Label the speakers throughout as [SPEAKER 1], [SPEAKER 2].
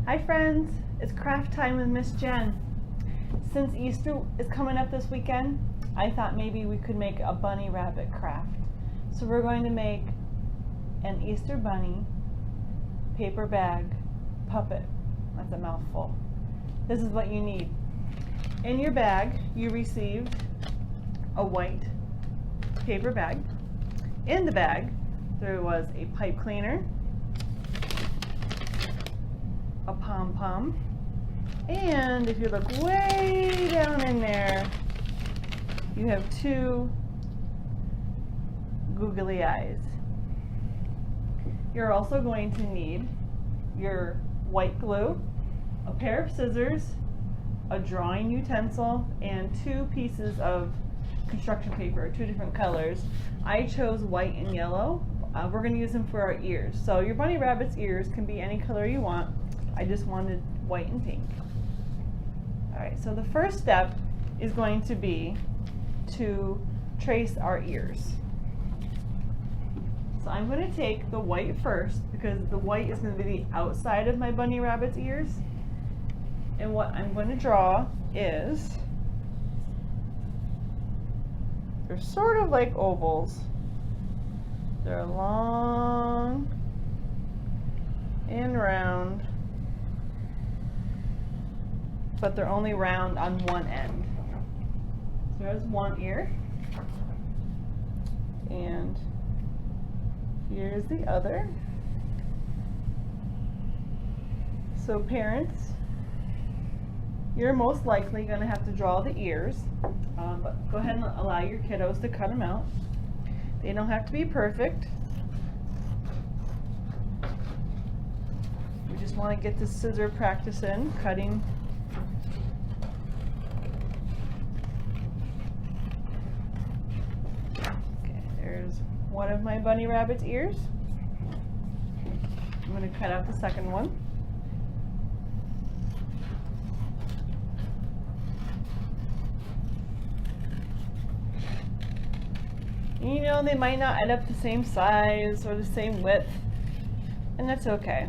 [SPEAKER 1] Hi friends, it's craft time with Miss Jen. Since Easter is coming up this weekend, I thought maybe we could make a bunny rabbit craft. So we're going to make an Easter bunny paper bag puppet. That's a mouthful. This is what you need. In your bag, you received a white paper bag. In the bag, there was a pipe cleaner, a pom-pom, and if you look way down in there, you have two googly eyes. You're also going to need your white glue, a pair of scissors, a drawing utensil, and two pieces of construction paper, two different colors. I chose white and yellow. We're going to use them for our ears. So your bunny rabbit's ears can be any color you want. I just wanted white and pink. Alright, so the first step is going to be to trace our ears. So I'm going to take the white first because the white is going to be the outside of my bunny rabbit's ears. And what I'm going to draw is, they're sort of like ovals. They're long and round, but they're only round on one end. So there's one ear, and here's the other. So parents, you're most likely going to have to draw the ears, but go ahead and allow your kiddos to cut them out. They don't have to be perfect. We just want to get the scissor practice in, cutting. Okay, there's one of my bunny rabbit's ears. I'm going to cut out the second one. You know, they might not end up the same size or the same width, and that's okay.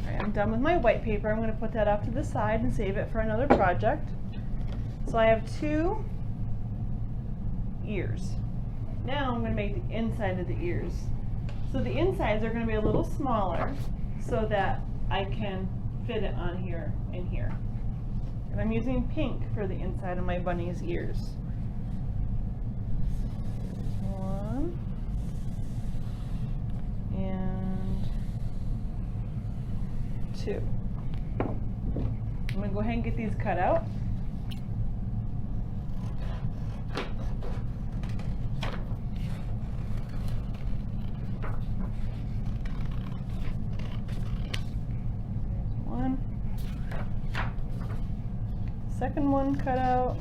[SPEAKER 1] Alright, I'm done with my white paper. I'm going to put that off to the side and save it for another project. So I have two ears. Now I'm going to make the inside of the ears. So the insides are going to be a little smaller so that I can fit it on here and here. And I'm using pink for the inside of my bunny's ears. One and two. I'm going to go ahead and get these cut out. There's one. Second one cut out.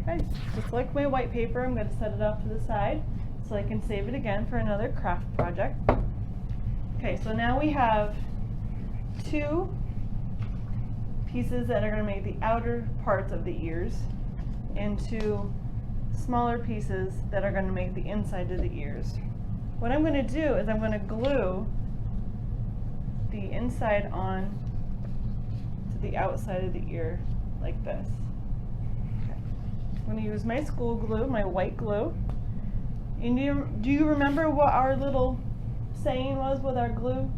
[SPEAKER 1] Okay, just like my white paper, I'm going to set it off to the side so I can save it again for another craft project. Okay, so now we have two pieces that are going to make the outer parts of the ears and two smaller pieces that are going to make the inside of the ears. What I'm going to do is I'm going to glue the inside on to the outside of the ear like this. I'm going to use my school glue, my white glue. And do you remember what our little saying was with our glue?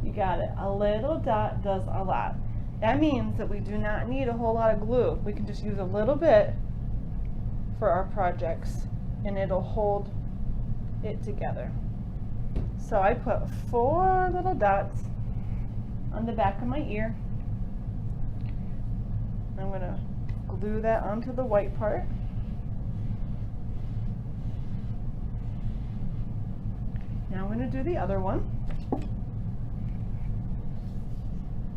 [SPEAKER 1] You got it. A little dot does a lot. That means that we do not need a whole lot of glue. We can just use a little bit for our projects and it'll hold it together. So I put 4 little dots on the back of my ear. I'm going to glue that onto the white part. Now I'm going to do the other one.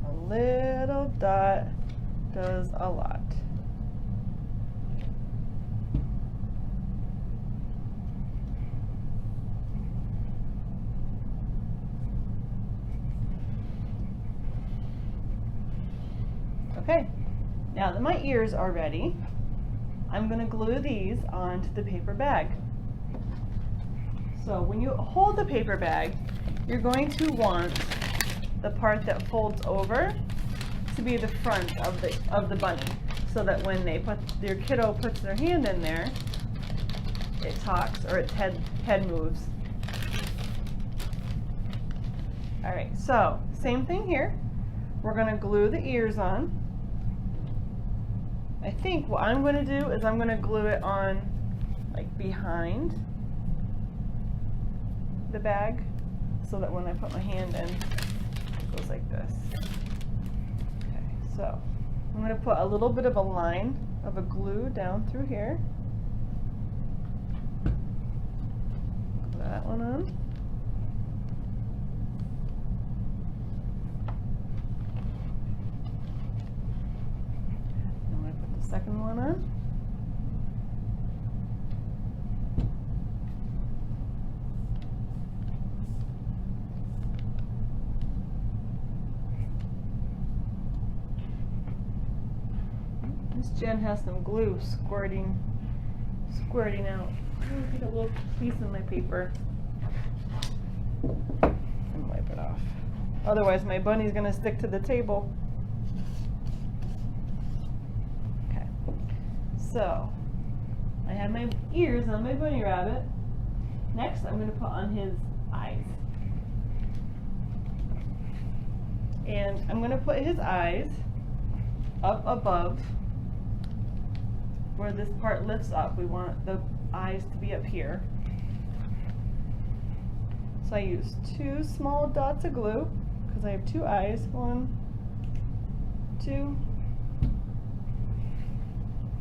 [SPEAKER 1] A little dot does a lot. Okay, now that my ears are ready, I'm going to glue these onto the paper bag. So when you hold the paper bag, you're going to want the part that folds over to be the front of the bunny, so that when your kiddo puts their hand in there, it talks, or its head moves. All right, so same thing here. We're going to glue the ears on. I think what I'm going to do is I'm going to glue it on like behind the bag, so that when I put my hand in, it goes like this. Okay, so I'm going to put a little bit of a line of a glue down through here. Put that one on. I'm going to put the second one on. This Jen has some glue squirting out. I'm gonna take a little piece of my paper and wipe it off. Otherwise, my bunny's gonna stick to the table. Okay, so I have my ears on my bunny rabbit. Next, I'm gonna put on his eyes. And I'm gonna put his eyes up above where this part lifts up. We want the eyes to be up here. So I use 2 small dots of glue because I have 2 eyes. 1, 2.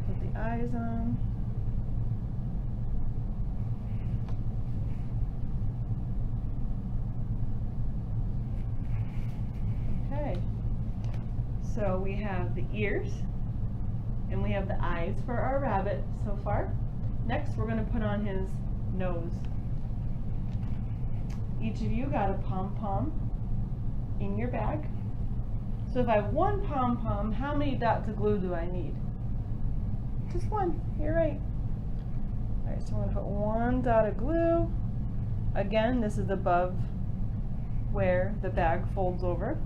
[SPEAKER 1] Put the eyes on. Okay. So we have the ears, and we have the eyes for our rabbit so far. Next, we're going to put on his nose. Each of you got a pom-pom in your bag. So if I have 1 pom-pom, how many dots of glue do I need? Just 1. You're right. All right, so I'm going to put 1 dot of glue. Again, this is above where the bag folds over.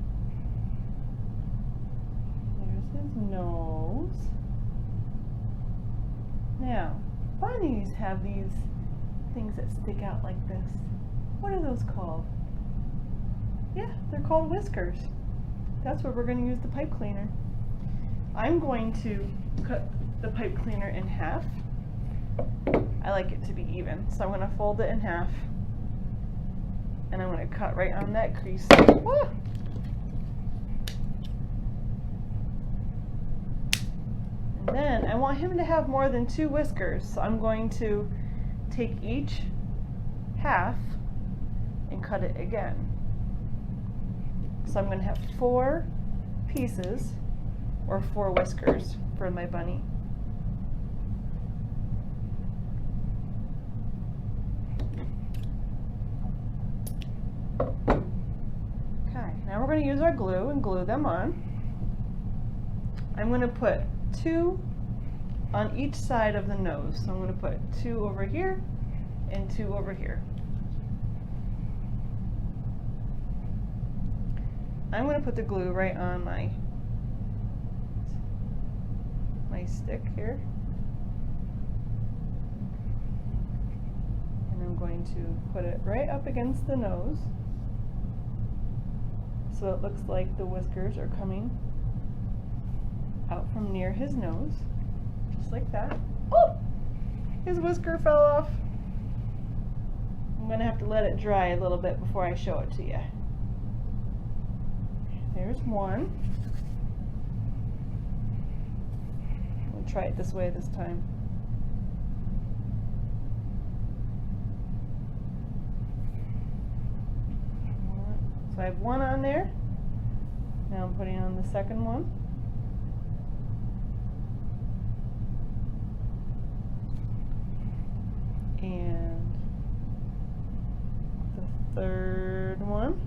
[SPEAKER 1] There's his nose. Now, bunnies have these things that stick out like this. What are those called? Yeah, they're called whiskers. That's where we're going to use the pipe cleaner. I'm going to cut the pipe cleaner in half. I like it to be even, so I'm going to fold it in half. And I'm going to cut right on that crease. Woo! And then I want him to have more than 2 whiskers, so I'm going to take each half and cut it again. So I'm going to have 4 pieces, or 4 whiskers for my bunny. Okay, now we're going to use our glue and glue them on. I'm going to put 2 on each side of the nose. So I'm going to put 2 over here and 2 over here. I'm going to put the glue right on my stick here. And I'm going to put it right up against the nose, so it looks like the whiskers are coming out from near his nose, just like that. Oh! His whisker fell off. I'm going to have to let it dry a little bit before I show it to you. There's one. We'll try it this way this time. So I have 1 on there. Now I'm putting on the second one. And the third one.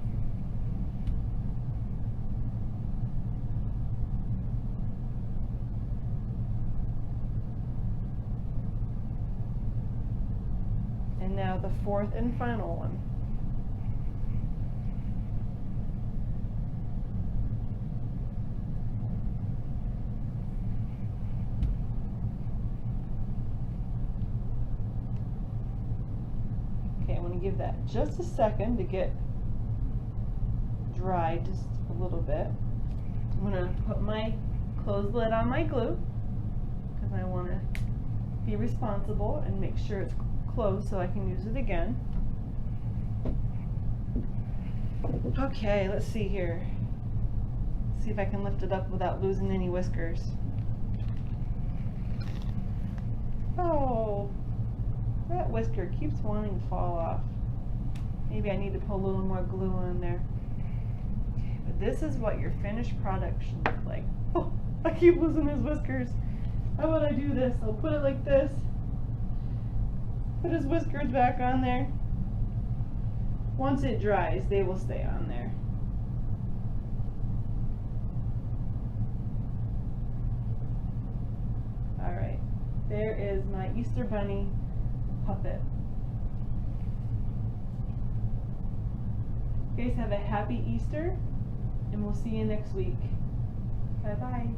[SPEAKER 1] the fourth and final one. Okay, I'm going to give that just a second to get dry just a little bit. I'm going to put my close lid on my glue because I want to be responsible and make sure it's closed so I can use it again. Okay, let's see here. See if I can lift it up without losing any whiskers. Oh, that whisker keeps wanting to fall off. Maybe I need to put a little more glue on there. Okay, but this is what your finished product should look like. Oh, I keep losing his whiskers. How would I do this? I'll put it like this. Put his whiskers back on there. Once it dries, they will stay on there. Alright, there is my Easter Bunny puppet. You guys have a happy Easter, and we'll see you next week. Bye-bye.